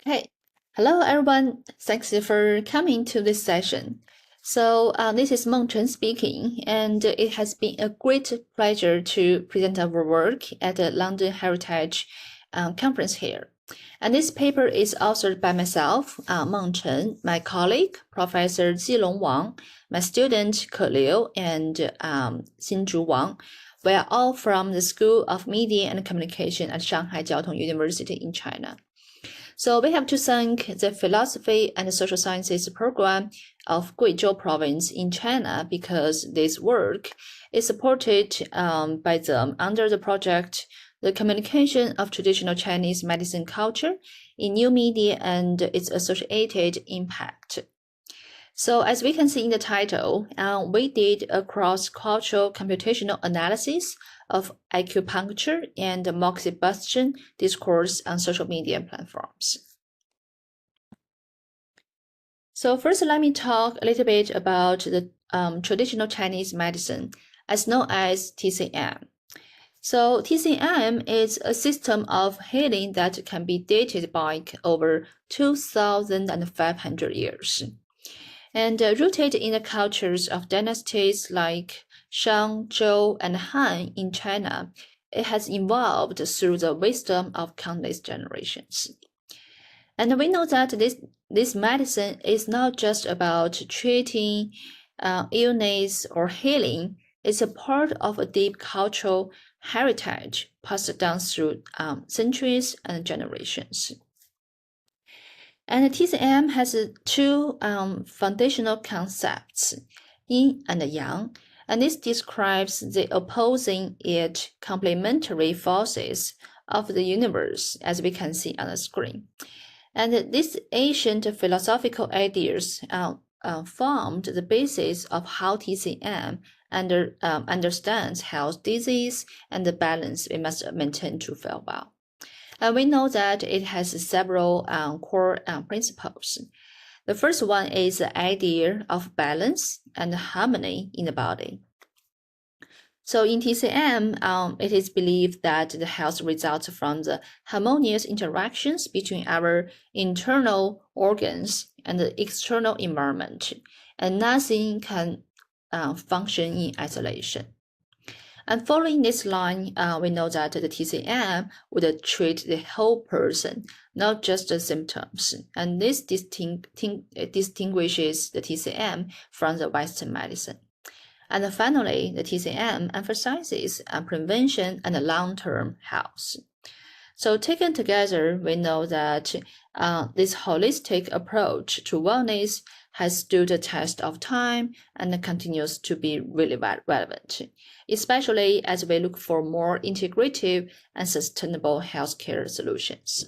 Hey, hello everyone. Thanks for coming to this session. This is Chen speaking, and it has been a great pleasure to present our work at the London Heritage Conference here. And this paper is authored by myself, Chen, my colleague, Professor Zilong Wang, my student, Ke Liu, and Xinzhu Wang. We are all from the School of Media and Communication at Shanghai Jiao Tong University in China. So we have to thank the Philosophy and Social Sciences program of Guizhou province in China because this work is supported by them under the project The Communication of Traditional Chinese Medicine Culture in New Media and its Associated Impact. So as we can see in the title, we did a cross-cultural computational analysis of acupuncture and moxibustion discourse on social media platforms. So first, let me talk a little bit about the traditional Chinese medicine, as known as TCM. So TCM is a system of healing that can be dated back over 2,500 years. And rooted in the cultures of dynasties like Shang, Zhou, and Han in China, it has evolved through the wisdom of countless generations. And we know that this medicine is not just about treating illness or healing. It's a part of a deep cultural heritage passed down through centuries and generations. And TCM has two foundational concepts, yin and yang, and this describes the opposing yet complementary forces of the universe, as we can see on the screen. And these ancient philosophical ideas formed the basis of how TCM understands health, disease, and the balance we must maintain to feel well. We know that it has several core principles. The first one is the idea of balance and harmony in the body. So in TCM, it is believed that the health results from the harmonious interactions between our internal organs and the external environment, and nothing can function in isolation. And following this line, we know that the TCM would treat the whole person, not just the symptoms. And this distinguishes the TCM from the Western medicine. And finally, the TCM emphasizes prevention and long-term health. So taken together, we know that this holistic approach to wellness has stood the test of time and continues to be really relevant, especially as we look for more integrative and sustainable healthcare solutions.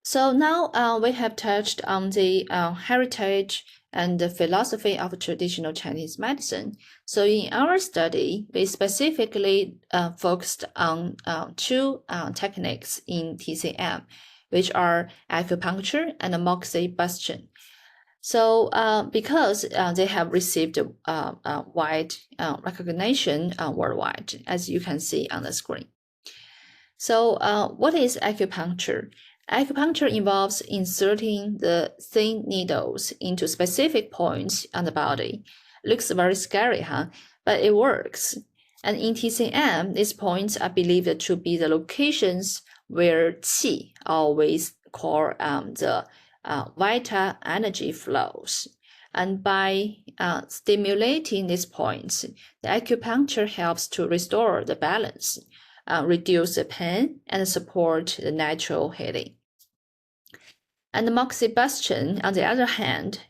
So now we have touched on the heritage and the philosophy of traditional Chinese medicine. So in our study, we specifically focused on two techniques in TCM, which are acupuncture and moxibustion. So because they have received wide recognition worldwide, as you can see on the screen. So what is acupuncture? Acupuncture involves inserting the thin needles into specific points on the body. Looks very scary, huh? But it works. And in TCM, these points are believed to be the locations where qi, always call the vital energy flows. And by stimulating these points, the acupuncture helps to restore the balance, reduce the pain, and support the natural healing. And moxibustion, on the other hand,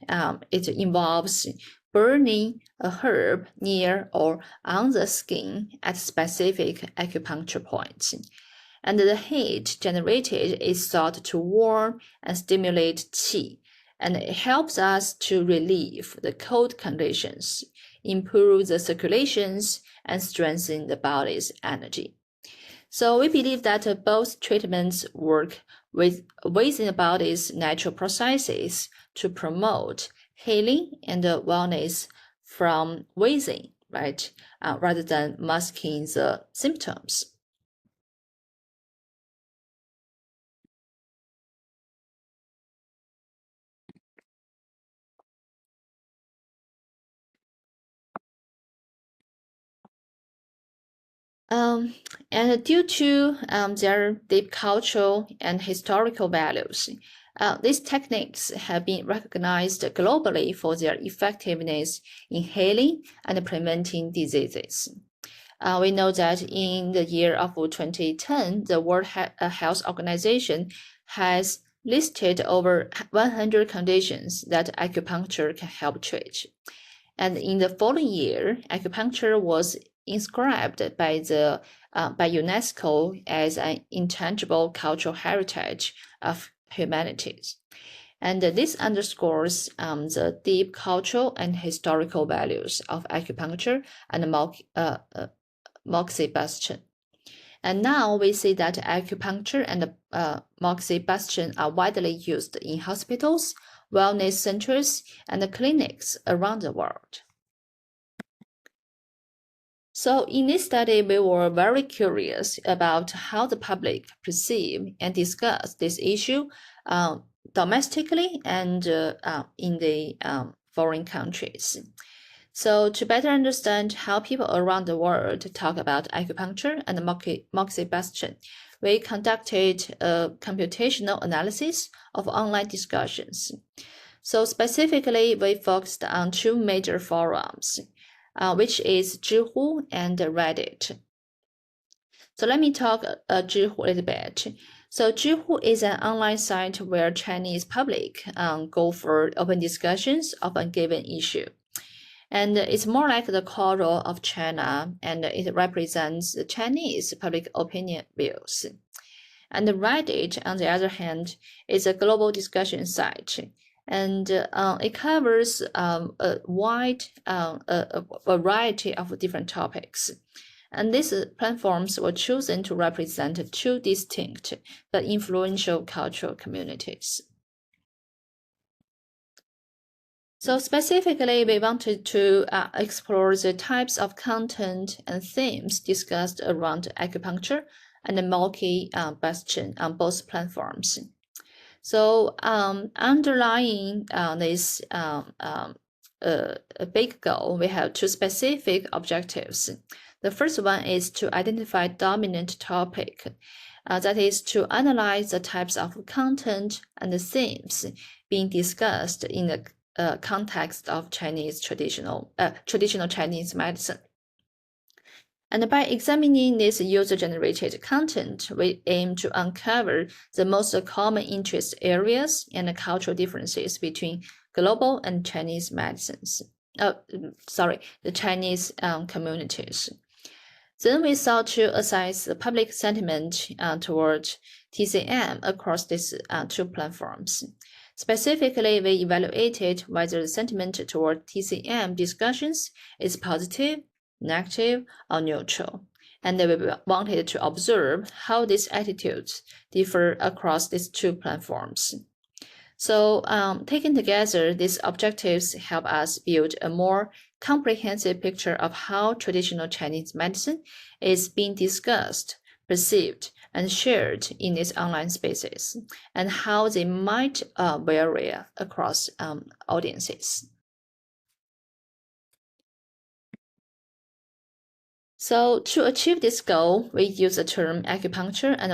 it involves burning a herb near or on the skin at specific acupuncture points. And the heat generated is thought to warm and stimulate qi, and it helps us to relieve the cold conditions, improve the circulations, and strengthen the body's energy. So we believe that both treatments work within the body's natural processes to promote healing and wellness from within, right? Rather than masking the symptoms. And due to their deep cultural and historical values, these techniques have been recognized globally for their effectiveness in healing and preventing diseases. We know that in the year of 2010, the World Health Organization has listed over 100 conditions that acupuncture can help treat. And in the following year, acupuncture was inscribed by UNESCO as an intangible cultural heritage of humanity. And this underscores the deep cultural and historical values of acupuncture and moxibustion. And now we see that acupuncture and moxibustion are widely used in hospitals, wellness centers, and clinics around the world. So in this study, we were very curious about how the public perceive and discuss this issue domestically and in the foreign countries. So to better understand how people around the world talk about acupuncture and moxibustion, we conducted a computational analysis of online discussions. So specifically, we focused on two major forums, which is Zhihu and Reddit. So let me talk Zhihu a little bit. So Zhihu is an online site where Chinese public go for open discussions of a given issue. And it's more like the Quora of China, and it represents the Chinese public opinion views. And Reddit, on the other hand, is a global discussion site, and it covers a wide a variety of different topics. And these platforms were chosen to represent two distinct but influential cultural communities. So specifically, we wanted to explore the types of content and themes discussed around acupuncture and moxibustion on both platforms. So underlying this big goal, we have two specific objectives. The first one is to identify dominant topic, that is to analyze the types of content and the themes being discussed in the context of traditional Chinese medicine. And by examining this user-generated content, we aim to uncover the most common interest areas and cultural differences between global and Chinese medicines. The Chinese communities. Then we sought to assess the public sentiment toward TCM across these two platforms. Specifically, we evaluated whether the sentiment toward TCM discussions is positive, negative, or neutral. And we wanted to observe how these attitudes differ across these two platforms. So, taken together, these objectives help us build a more comprehensive picture of how traditional Chinese medicine is being discussed, perceived, and shared in these online spaces, and how they might vary across audiences. So to achieve this goal, we use the term acupuncture and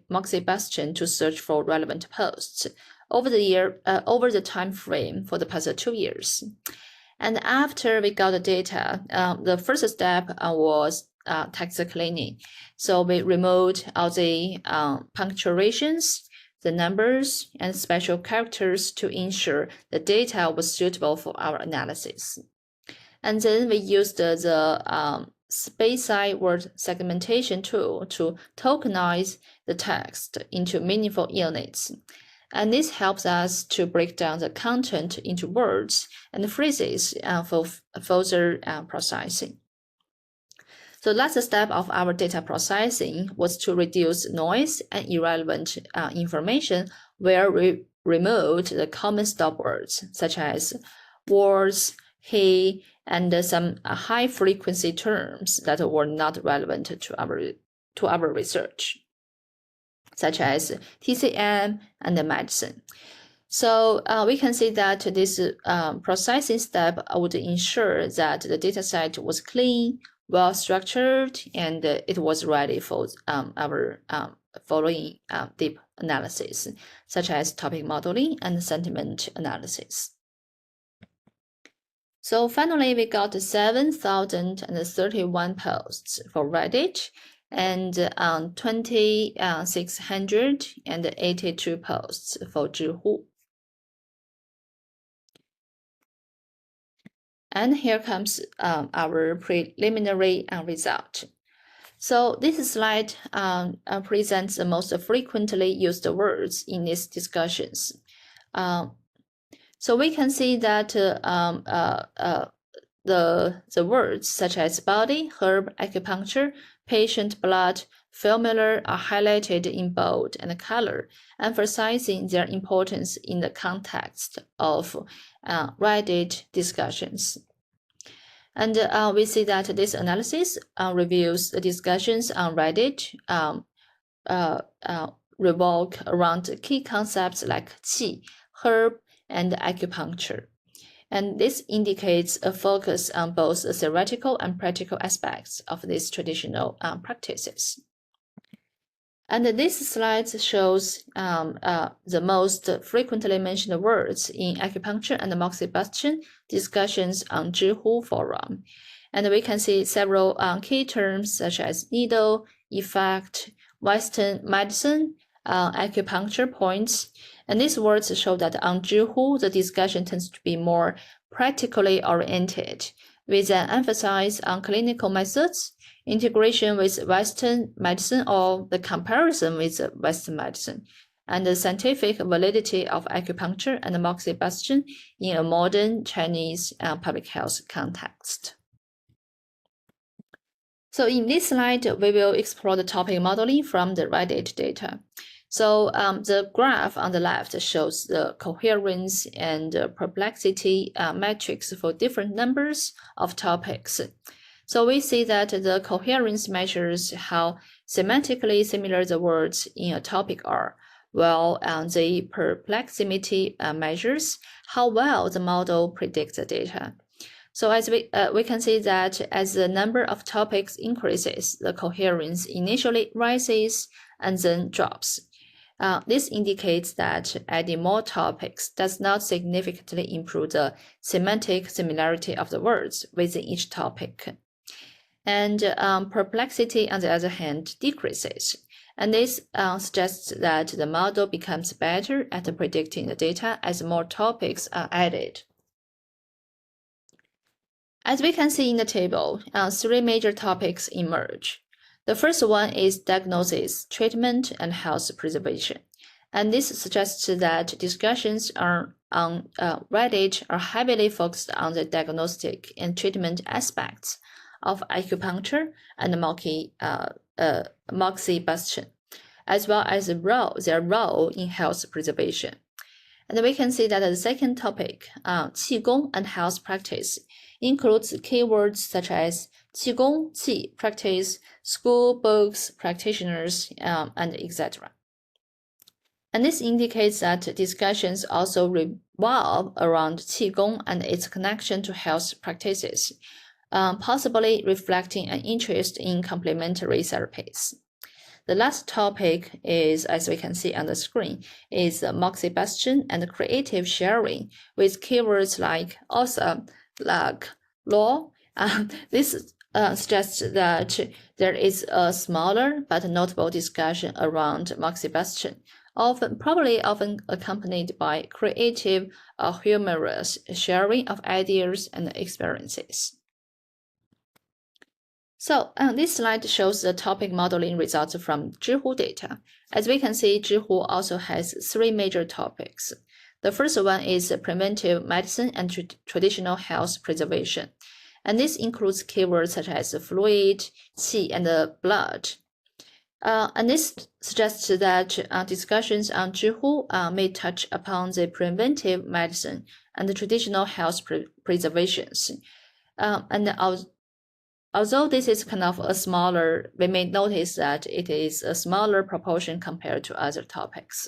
moxibustion to search for relevant posts over the time frame for the past 2 years. And after we got the data, the first step was text cleaning. So we removed all the punctuations, the numbers, and special characters to ensure the data was suitable for our analysis. And then we used the space-side word segmentation tool to tokenize the text into meaningful units. And this helps us to break down the content into words and phrases for further processing. So the last step of our data processing was to reduce noise and irrelevant information where we removed the common stop words such as words, he, and some high-frequency terms that were not relevant to our research, such as TCM and medicine. So we can see that this processing step would ensure that the dataset was clean, well structured, and it was ready for our following deep analysis, such as topic modeling and sentiment analysis. So finally, we got 7,031 posts for Reddit and 2,682 posts for Zhihu. And here comes our preliminary result. So this slide presents the most frequently used words in these discussions. So we can see that the words such as body, herb, acupuncture, patient, blood, formula are highlighted in bold and color, emphasizing their importance in the context of Reddit discussions. And we see that this analysis reviews the discussions on Reddit revolve around key concepts like qi, herb, and acupuncture. And this indicates a focus on both the theoretical and practical aspects of these traditional practices. And this slide shows the most frequently mentioned words in acupuncture and moxibustion discussions on Zhihu forum. And we can see several key terms such as needle, effect, Western medicine, acupuncture points. And these words show that on Zhihu, the discussion tends to be more practically oriented, with an emphasis on clinical methods, integration with Western medicine or the comparison with Western medicine, and the scientific validity of acupuncture and moxibustion in a modern Chinese public health context. So in this slide, we will explore the topic modeling from the Reddit data. So the graph on the left shows the coherence and perplexity metrics for different numbers of topics. So we see that the coherence measures how semantically similar the words in a topic are, while the perplexity measures how well the model predicts the data. So as we can see that as the number of topics increases, the coherence initially rises and then drops. This indicates that adding more topics does not significantly improve the semantic similarity of the words within each topic. And perplexity, on the other hand, decreases. And this suggests that the model becomes better at predicting the data as more topics are added. As we can see in the table, three major topics emerge. The first one is diagnosis, treatment, and health preservation. And this suggests that discussions on Reddit are heavily focused on the diagnostic and treatment aspects of acupuncture and moxibustion, as well as their role in health preservation. And we can see that the second topic, qigong and health practice, includes keywords such as qigong, qi practice, school books, practitioners, and etc. And this indicates that discussions also revolve around qigong and its connection to health practices, possibly reflecting an interest in complementary therapies. The last topic is, as we can see on the screen, is moxibustion and creative sharing with keywords like author, luck, law. This suggests that there is a smaller but notable discussion around moxibustion, probably often accompanied by creative or humorous sharing of ideas and experiences. So this slide shows the topic modeling results from Zhihu data. As we can see, Zhihu also has three major topics. The first one is preventive medicine and traditional health preservation. And this includes keywords such as fluid, qi, and blood. And this suggests that discussions on Zhihu may touch upon the preventive medicine and the traditional health preservations. Although this is kind of a smaller, we may notice that it is a smaller proportion compared to other topics.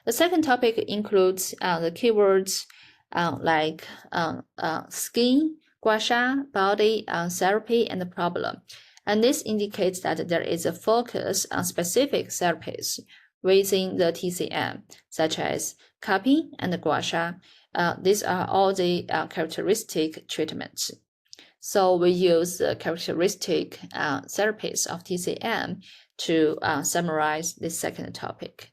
The second topic includes the keywords like skin, gua sha, body, therapy, and problem. And this indicates that there is a focus on specific therapies within the TCM, such as cupping and gua sha. These are all the characteristic treatments. So we use the characteristic therapies of TCM to summarize this second topic.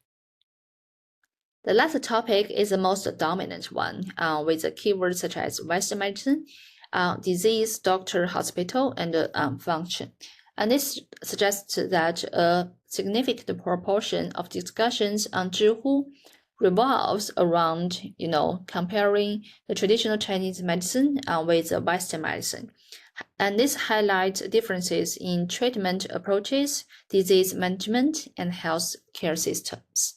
The last topic is the most dominant one, with the keywords such as Western medicine, disease, doctor, hospital, and function. And this suggests that a significant proportion of discussions on Zhihu revolves around, comparing the traditional Chinese medicine with the Western medicine. And this highlights differences in treatment approaches, disease management, and health care systems.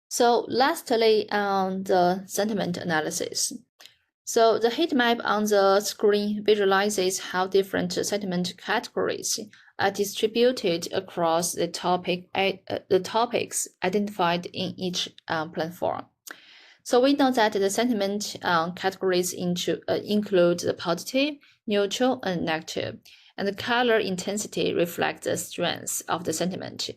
So lastly, on the sentiment analysis. So the heat map on the screen visualizes how different sentiment categories are distributed across the topics identified in each platform. So we know that the sentiment categories include the positive, neutral, and negative, and the color intensity reflects the strength of the sentiment,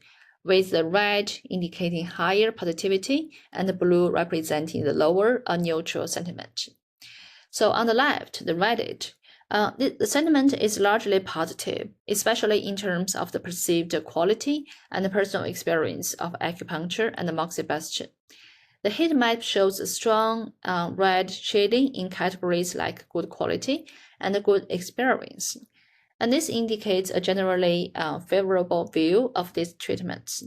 with the red indicating higher positivity and the blue representing the lower or neutral sentiment. So on the left, the Reddit, the sentiment is largely positive, especially in terms of the perceived quality and the personal experience of acupuncture and moxibustion. The heat map shows a strong red shading in categories like good quality and good experience. And this indicates a generally favorable view of these treatments.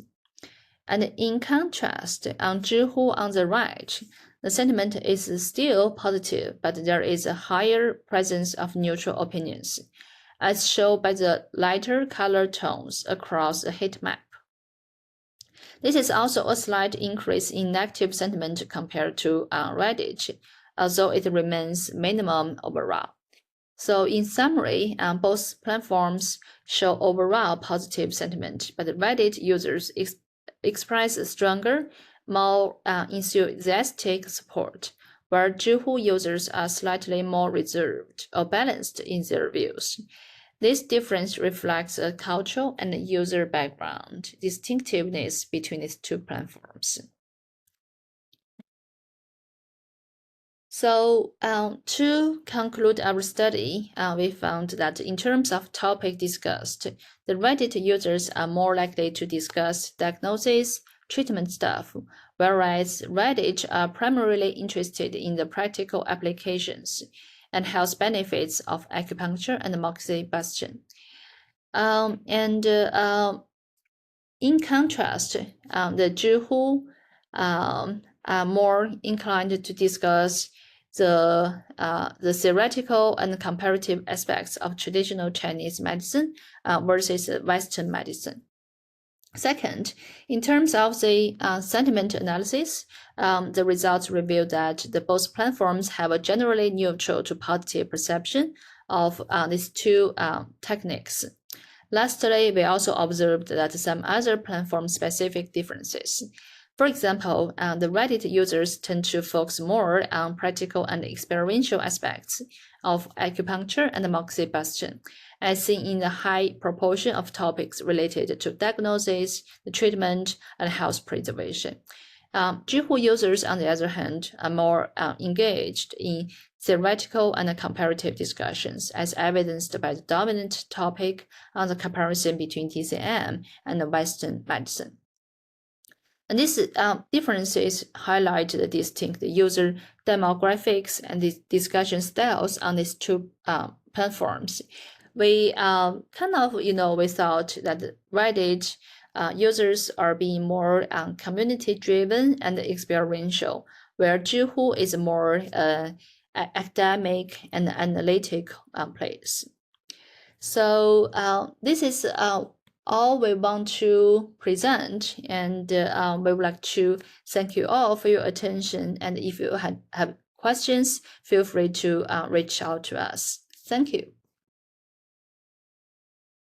And in contrast, on Zhihu on the right, the sentiment is still positive, but there is a higher presence of neutral opinions, as shown by the lighter color tones across the heat map. This is also a slight increase in negative sentiment compared to Reddit, although it remains minimum overall. So in summary, both platforms show overall positive sentiment, but Reddit users express stronger, more enthusiastic support, while Zhihu users are slightly more reserved or balanced in their views. This difference reflects a cultural and user background distinctiveness between these two platforms. So to conclude our study, we found that in terms of topic discussed, the Reddit users are more likely to discuss diagnosis, treatment stuff, whereas Reddit are primarily interested in the practical applications and health benefits of acupuncture and moxibustion. In contrast, the Zhihu are more inclined to discuss the theoretical and comparative aspects of traditional Chinese medicine versus Western medicine. Second, in terms of the sentiment analysis, the results reveal that both platforms have a generally neutral to positive perception of these two techniques. Lastly, we also observed that some other platform-specific differences. For example, the Reddit users tend to focus more on practical and experiential aspects of acupuncture and moxibustion, as seen in the high proportion of topics related to diagnosis, the treatment, and health preservation. Zhihu users, on the other hand, are more engaged in theoretical and comparative discussions, as evidenced by the dominant topic on the comparison between TCM and Western medicine. And these differences highlight the distinct user demographics and the discussion styles on these two platforms. We we thought that Reddit users are being more community-driven and experiential, where Zhihu is more academic and analytic place. So this is all we want to present, and we would like to thank you all for your attention. And if you have questions, feel free to reach out to us. Thank you.